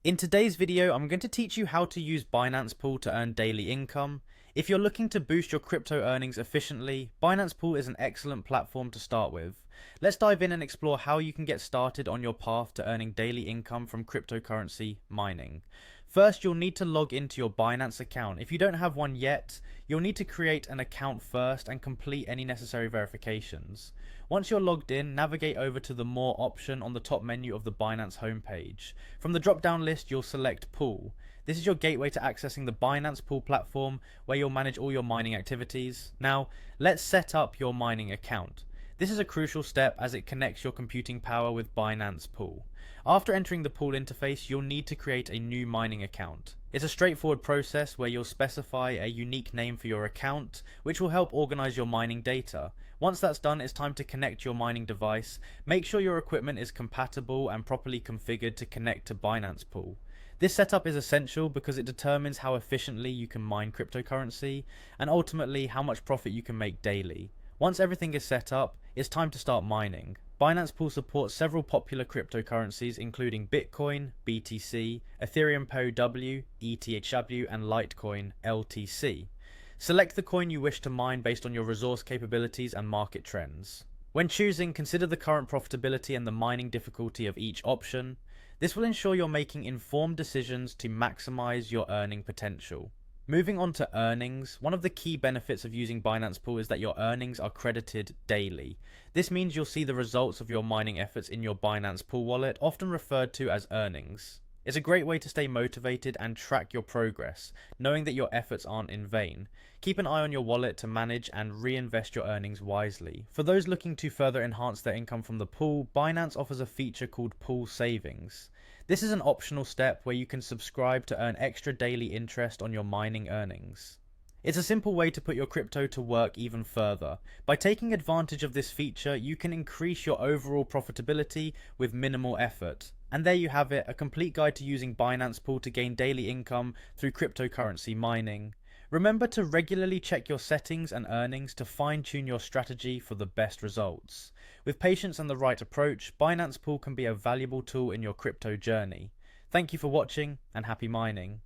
In today's video, I'm going to teach you how to use Binance Pool to earn daily income. If you're looking to boost your crypto earnings efficiently, Binance Pool is an excellent platform to start with. Let's dive in and explore how you can get started on your path to earning daily income from cryptocurrency mining. First, you'll need to log into your Binance account. If you don't have one yet, you'll need to create an account first and complete any necessary verifications. Once you're logged in, navigate over to the More option on the top menu of the Binance homepage. From the drop-down list, you'll select Pool. This is your gateway to accessing the Binance Pool platform, where you'll manage all your mining activities. Now, let's set up your mining account. This is a crucial step as it connects your computing power with Binance Pool. After entering the Pool interface, you'll need to create a new mining account. It's a straightforward process where you'll specify a unique name for your account, which will help organize your mining data. Once that's done, it's time to connect your mining device. Make sure your equipment is compatible and properly configured to connect to Binance Pool. This setup is essential because it determines how efficiently you can mine cryptocurrency and ultimately how much profit you can make daily. Once everything is set up, it's time to start mining. Binance Pool supports several popular cryptocurrencies including Bitcoin, BTC, Ethereum POW, ETHW, and Litecoin, LTC. Select the coin you wish to mine based on your resource capabilities and market trends. When choosing, consider the current profitability and the mining difficulty of each option. This will ensure you're making informed decisions to maximize your earning potential. Moving on to earnings, one of the key benefits of using Binance Pool is that your earnings are credited daily. This means you'll see the results of your mining efforts in your Binance Pool wallet, often referred to as earnings. It's a great way to stay motivated and track your progress, knowing that your efforts aren't in vain. Keep an eye on your wallet to manage and reinvest your earnings wisely. For those looking to further enhance their income from the pool, Binance offers a feature called Pool Savings. This is an optional step where you can subscribe to earn extra daily interest on your mining earnings. It's a simple way to put your crypto to work even further. By taking advantage of this feature, you can increase your overall profitability with minimal effort. And there you have it, a complete guide to using Binance Pool to gain daily income through cryptocurrency mining. Remember to regularly check your settings and earnings to fine-tune your strategy for the best results. With patience and the right approach, Binance Pool can be a valuable tool in your crypto journey. Thank you for watching and happy mining.